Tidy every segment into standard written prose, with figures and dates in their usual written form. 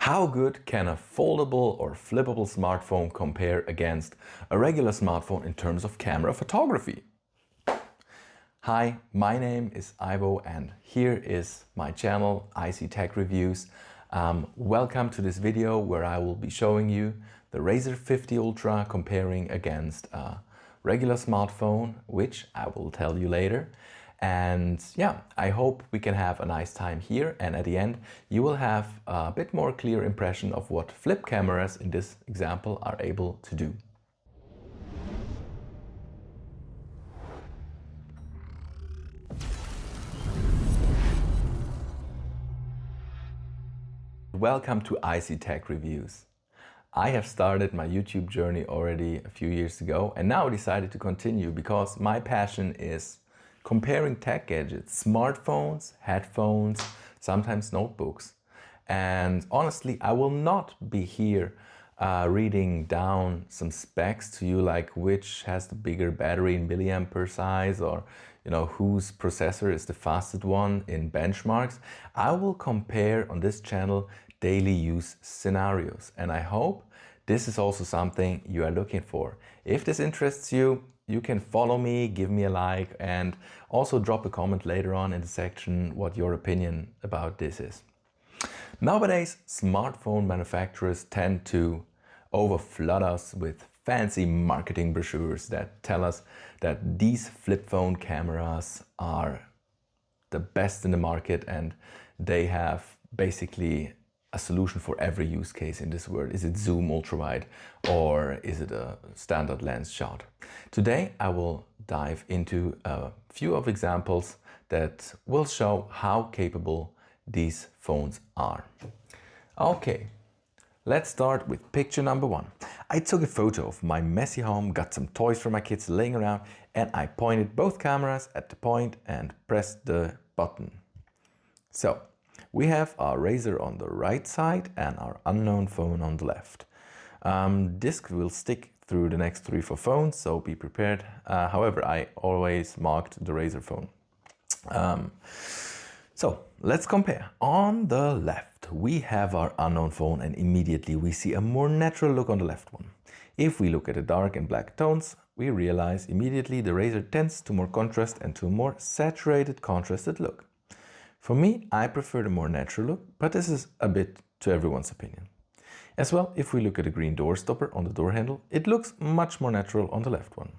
How good can a foldable or flippable smartphone compare against a regular smartphone in terms of camera photography? Hi, my name is Ivo and here is my channel IC Tech Reviews. Welcome to this video where I will be showing you the Razr 50 Ultra comparing against a regular smartphone, which I will tell you later. And yeah, I hope we can have a nice time here, and at the end you will have a bit more clear impression of what flip cameras in this example are able to do. Welcome to IC Tech Reviews. I have started my YouTube journey already a few years ago and now decided to continue because my passion is comparing tech gadgets, smartphones, headphones, sometimes notebooks. And honestly, I will not be here reading down some specs to you, like which has the bigger battery in milliampere size, or whose processor is the fastest one in benchmarks. I will compare on this channel daily use scenarios, and I hope this is also something you are looking for. If this interests you, you can follow me, give me a like, and also drop a comment later on in the section what your opinion about this is. Nowadays, smartphone manufacturers tend to overflood us with fancy marketing brochures that tell us that these flip phone cameras are the best in the market and they have basically a solution for every use case in this world. Is it zoom ultra wide or is it a standard lens shot? Today I will dive into a few of examples that will show how capable these phones are. Okay, let's start with picture number one. I took a photo of my messy home, got some toys for my kids laying around, and I pointed both cameras at the point and pressed the button. So we have our Razr on the right side and our unknown phone on the left. This will stick through the next 3-4 phones, so be prepared. However, I always marked the Razr phone. So let's compare. On the left, we have our unknown phone and immediately we see a more natural look on the left one. If we look at the dark and black tones, we realize immediately the Razr tends to more contrast and to a more saturated, contrasted look. For me, I prefer the more natural look, but this is a bit to everyone's opinion. As well, if we look at the green door stopper on the door handle, it looks much more natural on the left one.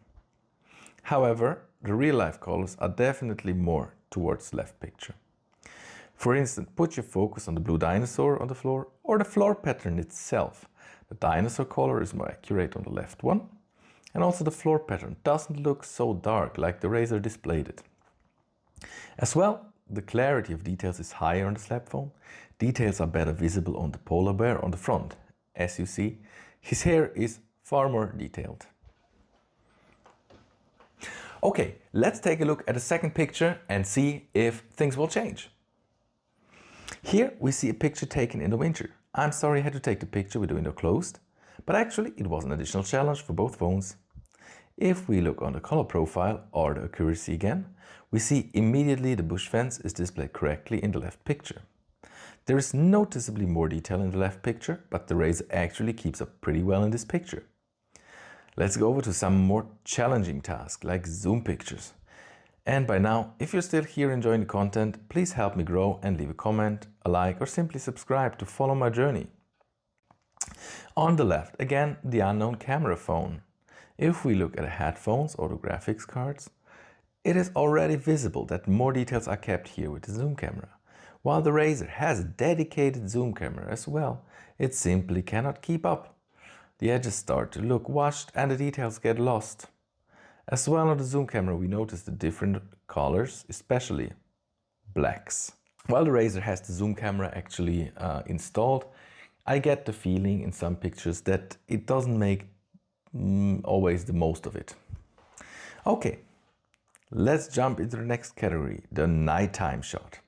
However, the real life colors are definitely more towards the left picture. For instance, put your focus on the blue dinosaur on the floor or the floor pattern itself. The dinosaur color is more accurate on the left one, and also the floor pattern doesn't look so dark like the Razr displayed it. As well, the clarity of details is higher on the slap phone. Details are better visible on the polar bear on the front. As you see, his hair is far more detailed. Okay, let's take a look at the second picture and see if things will change. Here we see a picture taken in the winter. I'm sorry I had to take the picture with the window closed, but actually it was an additional challenge for both phones. If we look on the color profile or the accuracy again, we see immediately the bush fence is displayed correctly in the left picture. There is noticeably more detail in the left picture, but the Razr actually keeps up pretty well in this picture. Let's go over to some more challenging tasks like zoom pictures. And by now, if you're still here enjoying the content, please help me grow and leave a comment, a like, or simply subscribe to follow my journey. On the left, again, the unknown camera phone. If we look at the headphones or the graphics cards, it is already visible that more details are kept here with the zoom camera. While the Razr has a dedicated zoom camera as well, it simply cannot keep up. The edges start to look washed and the details get lost. As well on the zoom camera we notice the different colors, especially blacks. While the Razr has the zoom camera actually installed, I get the feeling in some pictures that it doesn't make always the most of it. Okay, let's jump into the next category, the nighttime shot.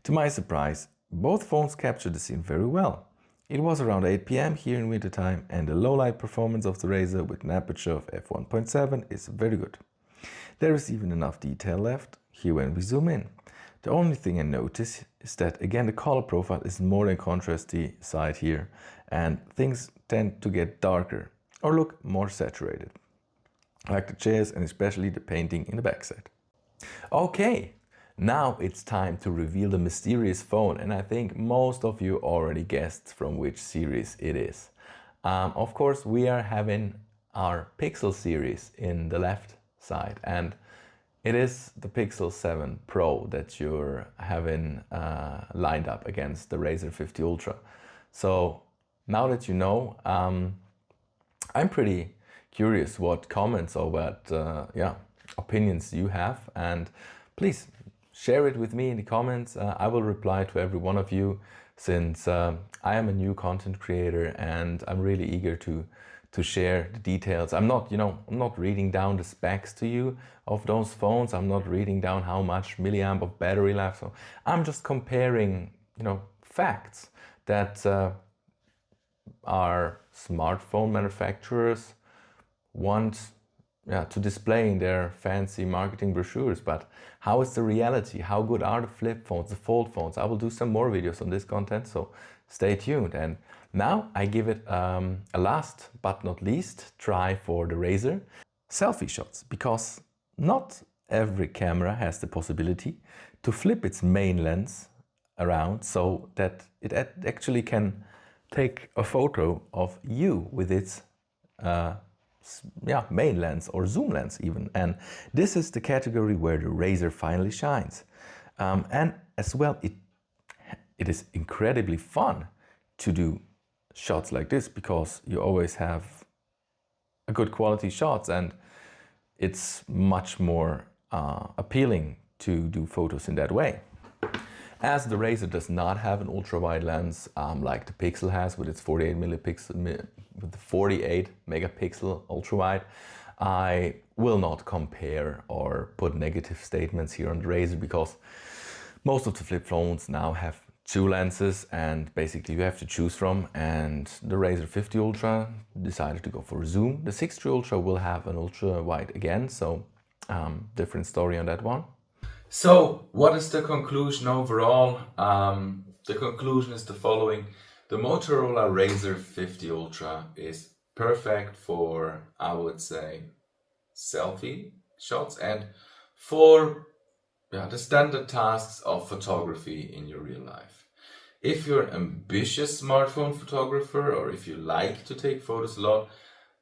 To my surprise, both phones captured the scene very well. It was around 8 PM here in wintertime and the low light performance of the Razr with an aperture of f1.7 is very good. There is even enough detail left here when we zoom in. The only thing I notice is that again the color profile is more than contrasty side here, and things tend to get darker or look more saturated, like the chairs and especially the painting in the backside. Okay, now it's time to reveal the mysterious phone, and I think most of you already guessed from which series it is. Of course, we are having our Pixel series in the left side, and it is the Pixel 7 Pro that you're having lined up against the Razr 50 Ultra. So now that you know, I'm pretty curious what comments or what opinions you have, and please share it with me in the comments. I will reply to every one of you, since I am a new content creator and I'm really eager to share the details. I'm not reading down the specs to you of those phones. I'm not reading down how much milliamp of battery life. So I'm just comparing, facts that our smartphone manufacturers want to display in their fancy marketing brochures. But how is the reality? How good are the flip phones, the fold phones? I will do some more videos on this content, so stay tuned. And now I give it a last but not least try for the Razr selfie shots, because not every camera has the possibility to flip its main lens around so that it actually can take a photo of you with its main lens or zoom lens even. And this is the category where the Razr finally shines. And as well, it is incredibly fun to do shots like this, because you always have a good quality shots, and it's much more appealing to do photos in that way. As the Razr does not have an ultra-wide lens like the Pixel has with its 48 megapixel ultra-wide, I will not compare or put negative statements here on the Razr, because most of the flip phones now have two lenses and basically you have to choose from, and the Razr 50 Ultra decided to go for a zoom. The 60 Ultra will have an ultra-wide again, so different story on that one. So what is the conclusion overall? The conclusion is the following. The Motorola Razr 50 Ultra is perfect for, I would say, selfie shots and for the standard tasks of photography in your real life. If you're an ambitious smartphone photographer, or if you like to take photos a lot,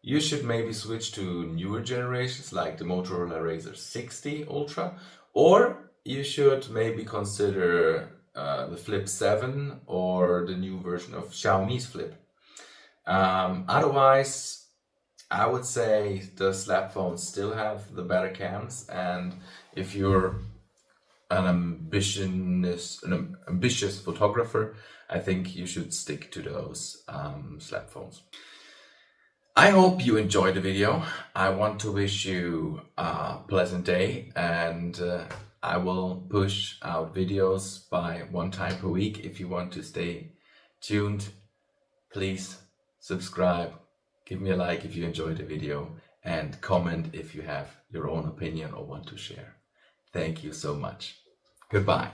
you should maybe switch to newer generations like the Motorola Razr 60 Ultra, or you should maybe consider the Flip 7 or the new version of Xiaomi's Flip. Otherwise, I would say the slap phones still have the better cams, and if you're an ambitious photographer, I think you should stick to those slap phones. I hope you enjoyed the video. I want to wish you a pleasant day, and I will push out videos by one time per week. If you want to stay tuned, please subscribe, give me a like if you enjoyed the video, and comment if you have your own opinion or want to share. Thank you so much. Goodbye.